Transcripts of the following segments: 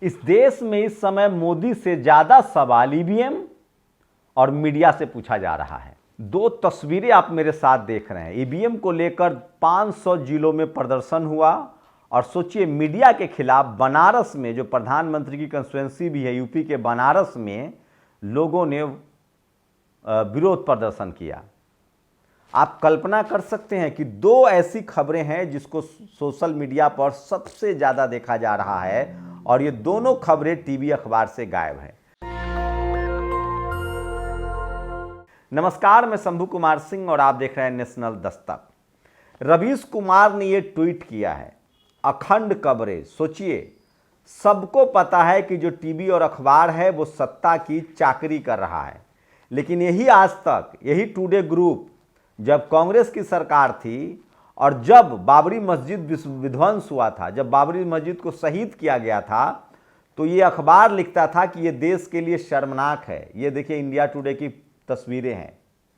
इस देश में इस समय मोदी से ज्यादा सवाल ईवीएम और मीडिया से पूछा जा रहा है। दो तस्वीरें आप मेरे साथ देख रहे हैं। ईवीएम को लेकर 500 जिलों में प्रदर्शन हुआ और सोचिए मीडिया के खिलाफ बनारस में, जो प्रधानमंत्री की कंस्टिट्यूएंसी भी है यूपी के बनारस में, लोगों ने विरोध प्रदर्शन किया। आप कल्पना कर सकते हैं कि दो ऐसी खबरें हैं जिसको सोशल मीडिया पर सबसे ज्यादा देखा जा रहा है और ये दोनों खबरें टीवी अखबार से गायब हैं। नमस्कार, मैं शंभू कुमार सिंह और आप देख रहे हैं नेशनल दस्तक। रवीश कुमार ने ये ट्वीट किया है, अखंड खबरें। सोचिए, सबको पता है कि जो टीवी और अखबार है वो सत्ता की चाकरी कर रहा है, लेकिन यही आज तक, यही टुडे ग्रुप, जब कांग्रेस की सरकार थी और जब बाबरी मस्जिद विध्वंस हुआ था, जब बाबरी मस्जिद को शहीद किया गया था, तो ये अखबार लिखता था कि ये देश के लिए शर्मनाक है। ये देखिए इंडिया टुडे की तस्वीरें हैं।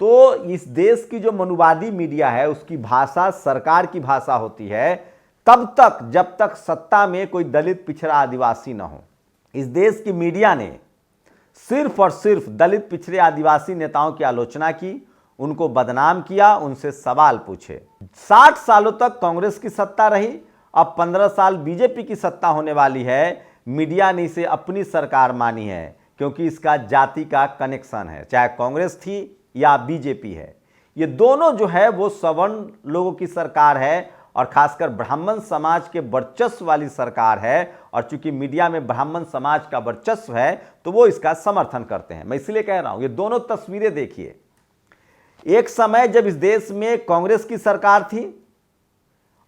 तो इस देश की जो मनुवादी मीडिया है उसकी भाषा सरकार की भाषा होती है तब तक जब तक सत्ता में कोई दलित, पिछड़ा, आदिवासी ना हो। इस देश की मीडिया ने सिर्फ और सिर्फ दलित, पिछड़े, आदिवासी नेताओं की आलोचना की, उनको बदनाम किया, उनसे सवाल पूछे। 60 सालों तक कांग्रेस की सत्ता रही, अब 15 साल बीजेपी की सत्ता होने वाली है। मीडिया ने इसे अपनी सरकार मानी है क्योंकि इसका जाति का कनेक्शन है, चाहे कांग्रेस थी या बीजेपी है। ये दोनों जो है वो सवर्ण लोगों की सरकार है और खासकर ब्राह्मण समाज के वर्चस्व वाली सरकार है। और चूंकि मीडिया में ब्राह्मण समाज का वर्चस्व है तो वो इसका समर्थन करते हैं। मैं इसलिए कह रहा हूं, ये दोनों तस्वीरें देखिए। एक समय जब इस देश में कांग्रेस की सरकार थी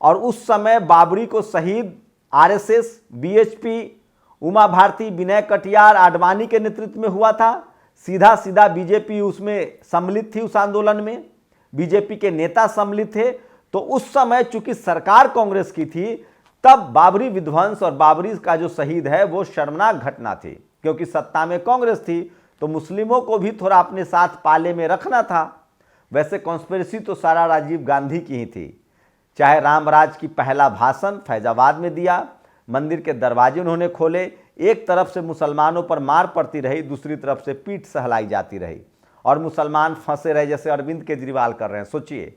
और उस समय बाबरी को शहीद आरएसएस, बीएचपी, उमा भारती, विनय कटियार, आडवाणी के नेतृत्व में हुआ था। सीधा सीधा बीजेपी उसमें सम्मिलित थी, उस आंदोलन में बीजेपी के नेता सम्मिलित थे। तो उस समय चूंकि सरकार कांग्रेस की थी, तब बाबरी विध्वंस और बाबरी का जो शहीद है वो शर्मनाक घटना थी। क्योंकि सत्ता में कांग्रेस थी तो मुस्लिमों को भी थोड़ा अपने साथ पाले में रखना था। वैसे कॉन्स्पिरेसी तो सारा राजीव गांधी की ही थी। चाहे रामराज की पहला भाषण फैजाबाद में दिया, मंदिर के दरवाजे उन्होंने खोले, एक तरफ से मुसलमानों पर मार पड़ती रही, दूसरी तरफ से पीठ सहलाई जाती रही और मुसलमान फंसे रहे, जैसे अरविंद केजरीवाल कर रहे हैं। सोचिए,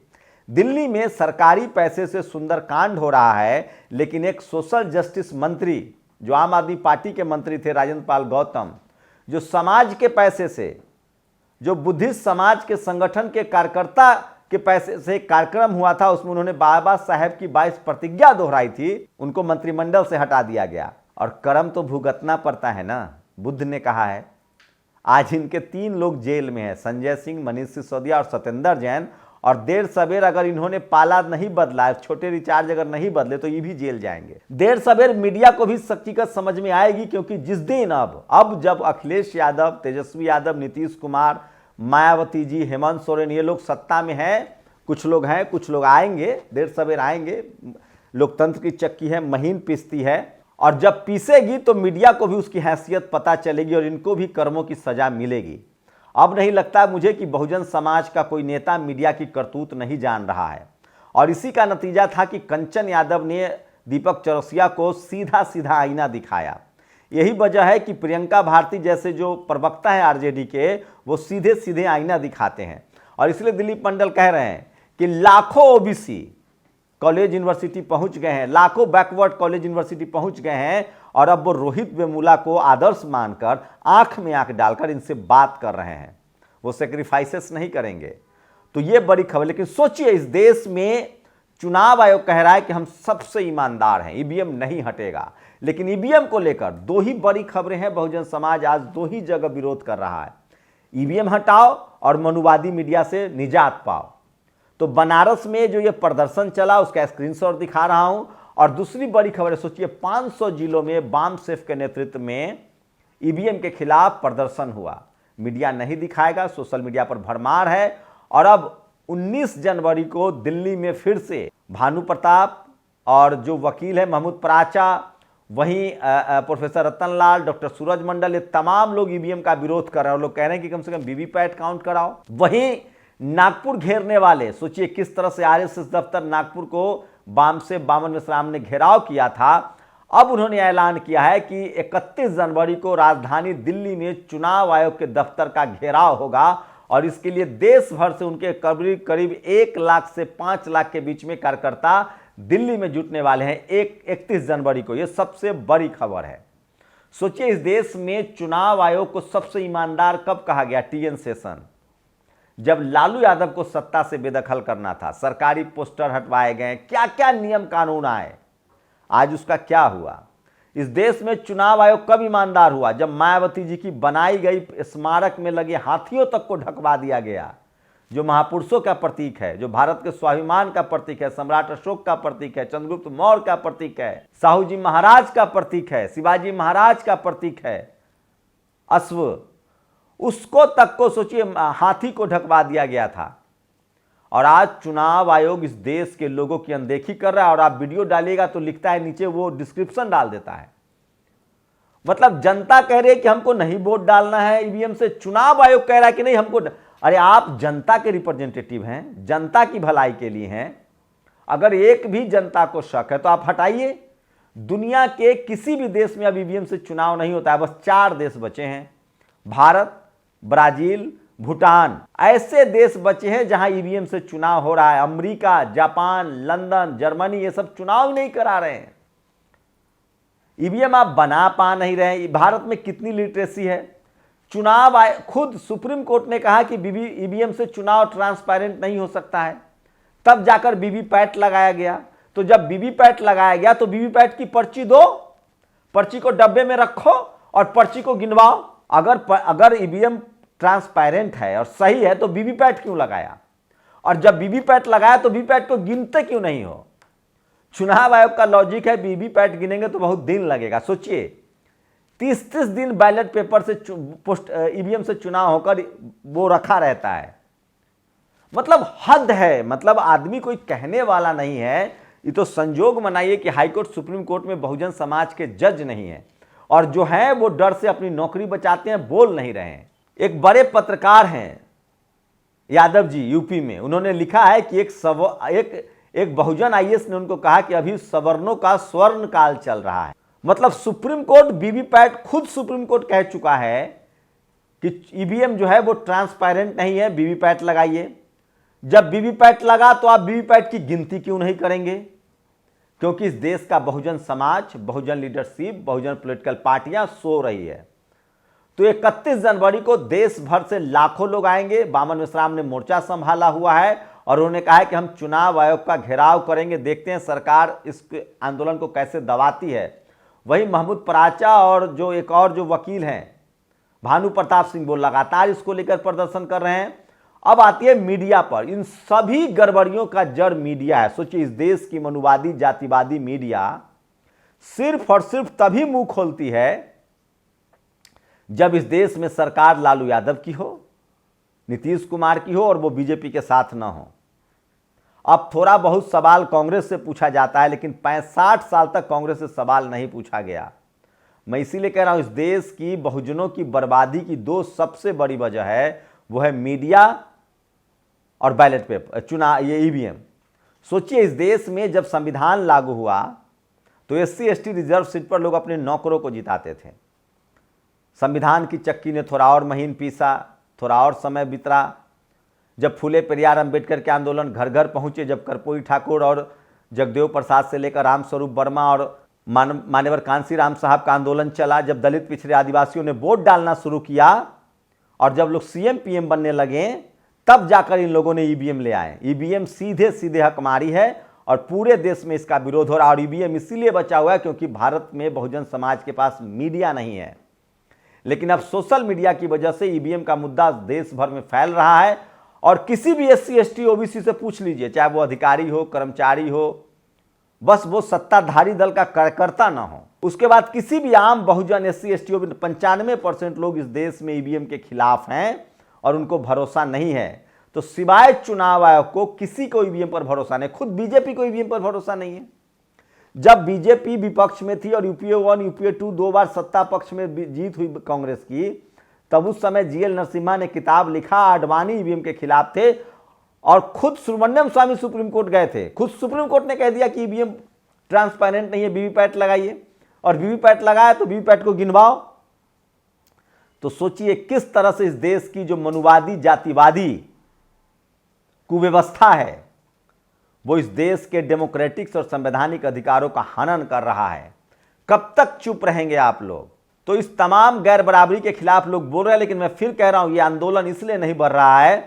दिल्ली में सरकारी पैसे से सुंदरकांड हो रहा है, लेकिन एक सोशल जस्टिस मंत्री जो आम आदमी पार्टी के मंत्री थे, राजेंद्र पाल गौतम, जो समाज के पैसे से, जो बुद्धिस्ट समाज के संगठन के कार्यकर्ता के पैसे से कार्यक्रम हुआ था, उसमें उन्होंने बाबा साहेब की 22 प्रतिज्ञा दोहराई थी, उनको मंत्रिमंडल से हटा दिया गया। और कर्म तो भुगतना पड़ता है ना, बुद्ध ने कहा है। आज इनके 3 लोग जेल में हैं, संजय सिंह, मनीष सिसोदिया और सत्येंद्र जैन। और देर सवेर अगर इन्होंने पाला नहीं बदला, छोटे रिचार्ज अगर नहीं बदले, तो ये भी जेल जाएंगे। देर सवेर मीडिया को भी हकीकत समझ में आएगी, क्योंकि जिस दिन अब जब अखिलेश यादव, तेजस्वी यादव, नीतीश कुमार, मायावती जी, हेमंत सोरेन, ये लोग सत्ता में हैं, कुछ लोग आएंगे, देर सवेर आएंगे। लोकतंत्र की चक्की है, महीन पीसती है, और जब पीसेगी तो मीडिया को भी उसकी हैसियत पता चलेगी और इनको भी कर्मों की सजा मिलेगी। अब नहीं लगता मुझे कि बहुजन समाज का कोई नेता मीडिया की करतूत नहीं जान रहा है। और इसी का नतीजा था कि कंचन यादव ने दीपक चौरसिया को सीधा सीधा आईना दिखाया। यही वजह है कि प्रियंका भारती जैसे जो प्रवक्ता है आरजेडी के, वो सीधे सीधे आईना दिखाते हैं। और इसलिए दिलीप मंडल कह रहे हैं कि लाखों ओबीसी कॉलेज यूनिवर्सिटी पहुंच गए हैं, लाखों बैकवर्ड कॉलेज यूनिवर्सिटी पहुंच गए हैं, और अब वो रोहित वेमुला को आदर्श मानकर, आंख में आंख डालकर इनसे बात कर रहे हैं। वो सेक्रीफाइसेस नहीं करेंगे। तो ये बड़ी खबर। लेकिन सोचिए, इस देश में चुनाव आयोग कह रहा है कि हम सबसे ईमानदार हैं, ईवीएम नहीं हटेगा। लेकिन ईवीएम को लेकर 2 ही बड़ी खबरें हैं। बहुजन समाज आज 2 ही जगह विरोध कर रहा है, ईवीएम हटाओ और मनुवादी मीडिया से निजात पाओ। तो बनारस में जो ये प्रदर्शन चला उसका स्क्रीनशॉट दिखा रहा हूं। और दूसरी बड़ी खबर है, सोचिए 500 जिलों में बाम सेफ के नेतृत्व में ईवीएम के खिलाफ प्रदर्शन हुआ। मीडिया नहीं दिखाएगा, सोशल मीडिया पर भरमार है। और अब 19 जनवरी को दिल्ली में फिर से भानु प्रताप और जो वकील है महमूद पराचा, वहीं प्रोफेसर रतनलाल, डॉक्टर सूरज मंडल, ये तमाम लोग ईवीएम का विरोध कर रहे हैं और लोग कह रहे हैं कि कम से कम वीवीपैट काउंट कराओ। वहीं नागपुर घेरने वाले, सोचिए किस तरह से आरएसएस दफ्तर नागपुर को बाम से बामन मिश्राम ने घेराव किया था। अब उन्होंने ऐलान किया है कि 31 जनवरी को राजधानी दिल्ली में चुनाव आयोग के दफ्तर का घेराव होगा और इसके लिए देश भर से उनके करीब करीब 1 लाख से 5 लाख के बीच में कार्यकर्ता दिल्ली में जुटने वाले हैं 31 जनवरी को। यह सबसे बड़ी खबर है। सोचिए, इस देश में चुनाव आयोग को सबसे ईमानदार कब कहा गया? टीएन शेषन, जब लालू यादव को सत्ता से बेदखल करना था, सरकारी पोस्टर हटवाए गए, क्या क्या नियम कानून आए, आज उसका क्या हुआ? इस देश में चुनाव आयोग कब ईमानदार हुआ? जब मायावती जी की बनाई गई स्मारक में लगे हाथियों तक को ढकवा दिया गया, जो महापुरुषों का प्रतीक है, जो भारत के स्वाभिमान का प्रतीक है, सम्राट अशोक का प्रतीक है, चंद्रगुप्त मौर्य का प्रतीक है, साहू जी महाराज का प्रतीक है, शिवाजी महाराज का प्रतीक है अश्व, उसको तक को सोचिए हाथी को ढकवा दिया गया था। और आज चुनाव आयोग इस देश के लोगों की अनदेखी कर रहा है। और आप वीडियो डालिएगा तो लिखता है नीचे, वो डिस्क्रिप्शन डाल देता है, मतलब जनता कह रही है कि हमको नहीं वोट डालना है ईवीएम से, चुनाव आयोग कह रहा है कि नहीं हमको। अरे आप जनता के रिप्रेजेंटेटिव हैं, जनता की भलाई के लिए हैं। अगर एक भी जनता को शक है तो आप हटाइए। दुनिया के किसी भी देश में अब ईवीएम से चुनाव नहीं होता है। बस 4 देश बचे हैं, भारत, ब्राजील, भूटान, ऐसे देश बचे हैं जहां ईवीएम से चुनाव हो रहा है। अमेरिका, जापान, लंदन, जर्मनी, ये सब चुनाव नहीं करा रहे हैं। ईवीएम आप बना पा नहीं रहे हैं। भारत में कितनी लिटरेसी है? चुनाव आए, खुद सुप्रीम कोर्ट ने कहा कि ईवीएम से चुनाव ट्रांसपेरेंट नहीं हो सकता है, तब जाकर वीवीपैट लगाया गया। तो जब वीवीपैट लगाया गया तो वीवीपैट की पर्ची दो, पर्ची को डब्बे में रखो और पर्ची को गिनवाओ। अगर ईवीएम ट्रांसपेरेंट है और सही है तो वीवीपैट क्यों लगाया? और जब वीवीपैट लगाया तो वीवीपैट को गिनते क्यों नहीं हो? चुनाव आयोग का लॉजिक है वीवीपैट गिनेंगे तो बहुत दिन लगेगा। सोचिए, 30-30 दिन बैलेट पेपर से ईवीएम से चुनाव होकर वो रखा रहता है। मतलब हद है। मतलब आदमी कोई कहने वाला नहीं है। ये तो संजोग मनाइए कि हाईकोर्ट, सुप्रीम कोर्ट में बहुजन समाज के जज नहीं है, और जो है वो डर से अपनी नौकरी बचाते हैं, बोल नहीं रहे हैं। एक बड़े पत्रकार हैं यादव जी, यूपी में, उन्होंने लिखा है कि एक बहुजन आईएएस ने उनको कहा कि अभी सवर्णों का स्वर्ण काल चल रहा है। मतलब सुप्रीम कोर्ट, वीवीपैट, खुद सुप्रीम कोर्ट कह चुका है कि ईवीएम जो है वो ट्रांसपेरेंट नहीं है, वीवीपैट लगाइए। जब वीवीपैट लगा तो आप वीवीपैट की गिनती क्यों नहीं करेंगे? क्योंकि इस देश का बहुजन समाज, बहुजन लीडरशिप, बहुजन पॉलिटिकल पार्टियां सो रही है। तो 31 जनवरी को देश भर से लाखों लोग आएंगे। बामन मिश्राम ने मोर्चा संभाला हुआ है और उन्होंने कहा है कि हम चुनाव आयोग का घेराव करेंगे। देखते हैं सरकार इस आंदोलन को कैसे दबाती है। वही महमूद पराचा और जो वकील हैं भानु प्रताप सिंह, वो लगातार इसको लेकर प्रदर्शन कर रहे हैं। अब आती है मीडिया पर। इन सभी गड़बड़ियों का जड़ मीडिया है। सोचिए, इस देश की मनुवादी, जातिवादी मीडिया सिर्फ और सिर्फ तभी मुंह खोलती है जब इस देश में सरकार लालू यादव की हो, नीतीश कुमार की हो और वो बीजेपी के साथ न हो। अब थोड़ा बहुत सवाल कांग्रेस से पूछा जाता है, लेकिन 65 साल तक कांग्रेस से सवाल नहीं पूछा गया। मैं इसीलिए कह रहा हूं, इस देश की बहुजनों की बर्बादी की 2 सबसे बड़ी वजह है, वो है मीडिया और बैलेट पेपर, चुनाव, ये ईवीएम। सोचिए, इस देश में जब संविधान लागू हुआ तो SC/ST रिजर्व सीट पर लोग अपने नौकरों को जिताते थे। संविधान की चक्की ने थोड़ा और महीन पीसा, थोड़ा और समय बीता। जब फूले पेरियार अंबेडकर के आंदोलन घर घर पहुंचे, जब कर्पूरी ठाकुर और जगदेव प्रसाद से लेकर रामस्वरूप वर्मा और मान्यवर कांसी राम साहब का आंदोलन चला, जब दलित पिछड़े आदिवासियों ने वोट डालना शुरू किया और जब लोग CM PM बनने लगे, तब जाकर इन लोगों ने ईवीएम ले आए। ईवीएम सीधे सीधे हकमारी है और पूरे देश में इसका विरोध हो रहा है। और ईवीएम इसीलिए बचा हुआ है क्योंकि भारत में बहुजन समाज के पास मीडिया नहीं है। लेकिन अब सोशल मीडिया की वजह से ईवीएम का मुद्दा देश भर में फैल रहा है। और किसी भी SC/ST OBC से पूछ लीजिए, चाहे वो अधिकारी हो, कर्मचारी हो, बस वो सत्ताधारी दल का कार्यकर्ता ना हो, उसके बाद किसी भी आम बहुजन SC/ST OBC, 95% लोग इस देश में ईवीएम के खिलाफ हैं और उनको भरोसा नहीं है। तो सिवाय चुनाव आयोग को किसी को ईवीएम पर भरोसा नहीं। खुद बीजेपी को ईवीएम पर भरोसा नहीं है। जब बीजेपी विपक्ष में थी और यूपीए 1, यूपीए 2 2 बार सत्ता पक्ष में जीत हुई कांग्रेस की, तब उस समय GL नरसिम्हा ने किताब लिखा, आडवाणी ईवीएम के खिलाफ थे और खुद सुब्रमण्यम स्वामी सुप्रीम कोर्ट गए थे। खुद सुप्रीम कोर्ट ने कह दिया कि ईवीएम ट्रांसपेरेंट नहीं है, वीवीपैट लगाइए। और वीवीपैट लगाया तो वीवीपैट को गिनवाओ। तो सोचिए किस तरह से इस देश की जो मनुवादी जातिवादी कुव्यवस्था है वो इस देश के डेमोक्रेटिक्स और संवैधानिक अधिकारों का हनन कर रहा है। कब तक चुप रहेंगे आप लोग? तो इस तमाम गैर बराबरी के खिलाफ लोग बोल रहे हैं, लेकिन मैं फिर कह रहा हूं ये आंदोलन इसलिए नहीं बढ़ रहा है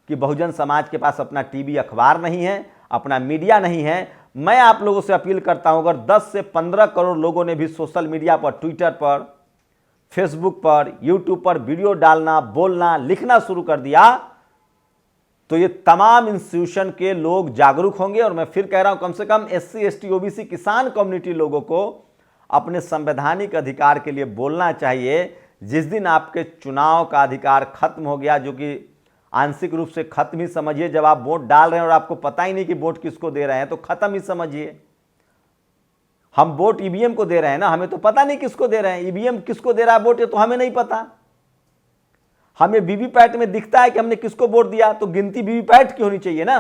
कि बहुजन समाज के पास अपना टीवी अखबार नहीं है, अपना मीडिया नहीं है। मैं आप लोगों से अपील करता हूं, अगर 10 से 15 करोड़ लोगों ने भी सोशल मीडिया पर, ट्विटर पर, फेसबुक पर, यूट्यूब पर वीडियो डालना, बोलना, लिखना शुरू कर दिया तो ये तमाम इंस्टीट्यूशन के लोग जागरूक होंगे। और मैं फिर कह रहा हूं कम से कम SC, ST, OBC किसान कम्युनिटी लोगों को अपने संवैधानिक अधिकार के लिए बोलना चाहिए। जिस दिन आपके चुनाव का अधिकार खत्म हो गया, जो कि आंशिक रूप से खत्म ही समझिए, जब आप वोट डाल रहे हैं और आपको पता ही नहीं कि वोट किसको दे रहे हैं तो खत्म ही समझिए। हम वोट EVM को दे रहे हैं ना, हमें तो पता नहीं किसको दे रहे हैं। EVM किसको दे रहा है वोट, ये तो हमें नहीं पता। हमें वीवीपैट में दिखता है कि हमने किसको वोट दिया, तो गिनती वीवीपैट की होनी चाहिए ना।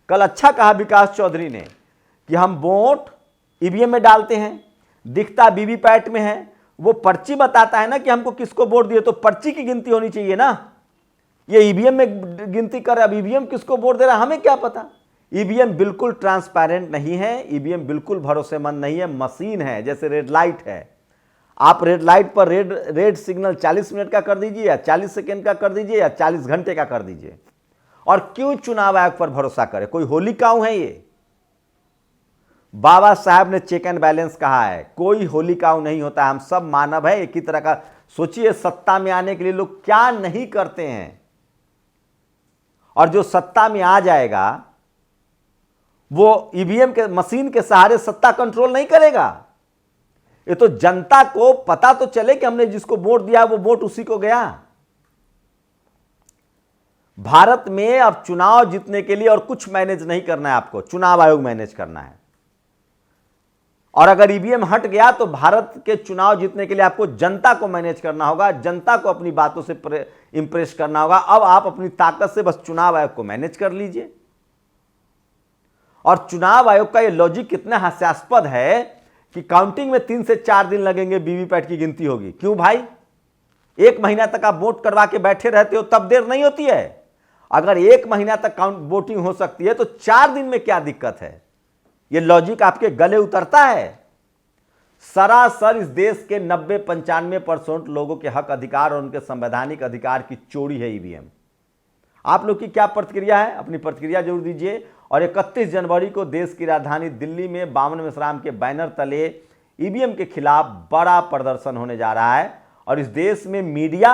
कल अच्छा कहा विकास चौधरी ने कि हम वोट EVM में डालते हैं, दिखता वीवीपैट में है, वो पर्ची बताता है ना कि हमको किसको वोट दिए, तो पर्ची की गिनती होनी चाहिए ना। ये EVM में गिनती कर रहा है, अब EVM किसको वोट दे रहा है हमें क्या पता। EVM बिल्कुल ट्रांसपेरेंट नहीं है, EVM बिल्कुल भरोसेमंद नहीं है, मशीन है, जैसे रेड लाइट है। आप रेड लाइट पर रेड सिग्नल 40 मिनट का कर दीजिए या 40 सेकेंड का कर दीजिए या 40 घंटे का कर दीजिए। और क्यों चुनाव आयोग पर भरोसा करे? कोई होली काऊ है ये? बाबा साहब ने चेक एंड बैलेंस कहा है, कोई होली काऊ नहीं होता, हम सब मानव है, एक ही तरह का। सोचिए सत्ता में आने के लिए लोग क्या नहीं करते हैं, और जो सत्ता में आ जाएगा वो EVM के मशीन के सहारे सत्ता कंट्रोल नहीं करेगा। ये तो जनता को पता तो चले कि हमने जिसको वोट दिया वो वोट उसी को गया। भारत में अब चुनाव जीतने के लिए और कुछ मैनेज नहीं करना है, आपको चुनाव आयोग मैनेज करना है। और अगर EVM हट गया तो भारत के चुनाव जीतने के लिए आपको जनता को मैनेज करना होगा, जनता को अपनी बातों से इंप्रेस करना होगा। अब आप अपनी ताकत से बस चुनाव आयोग को मैनेज कर लीजिए। और चुनाव आयोग का ये लॉजिक कितना हास्यास्पद है कि काउंटिंग में 3 से 4 दिन लगेंगे, वीवीपैट की गिनती होगी। क्यों भाई? 1 महीना तक आप वोट करवा के बैठे रहते हो तब देर नहीं होती है। अगर 1 महीना तक वोटिंग हो सकती है तो 4 दिन में क्या दिक्कत है? ये लॉजिक आपके गले उतरता है? सरासर इस देश के 90-95% लोगों के हक अधिकार और उनके संवैधानिक अधिकार की चोरी है EVM। आप लोग की क्या प्रतिक्रिया है? अपनी प्रतिक्रिया जरूर दीजिए। और 31 जनवरी को देश की राजधानी दिल्ली में बावन मेश्राम के बैनर तले EVM के खिलाफ बड़ा प्रदर्शन होने जा रहा है। और इस देश में मीडिया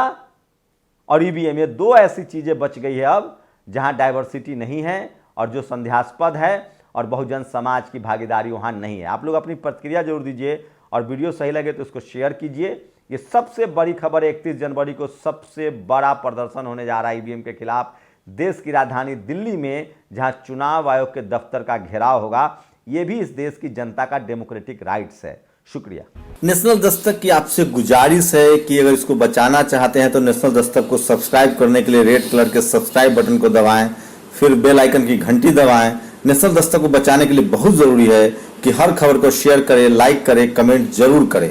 और EVM, ये 2 ऐसी चीजें बच गई है अब जहां डाइवर्सिटी नहीं है और जो संदेहास्पद है, और बहुजन समाज की भागीदारी वहां नहीं है। आप लोग अपनी प्रतिक्रिया जरूर दीजिए और वीडियो सही लगे तो इसको शेयर कीजिए। ये सबसे बड़ी खबर है, 31 जनवरी को सबसे बड़ा प्रदर्शन होने जा रहा है EVM के खिलाफ देश की राजधानी दिल्ली में, जहां चुनाव आयोग के दफ्तर का घेराव होगा। यह भी इस देश की जनता का डेमोक्रेटिक राइट्स है। शुक्रिया। नेशनल दस्तक की आपसे गुजारिश है कि अगर इसको बचाना चाहते हैं तो नेशनल दस्तक को सब्सक्राइब करने के लिए रेड कलर के सब्सक्राइब बटन को दबाएं, फिर बेल आइकन की घंटी दबाएं। नेशनल दस्तक को बचाने के लिए बहुत जरूरी है कि हर खबर को शेयर करें, लाइक करें, कमेंट जरूर करें।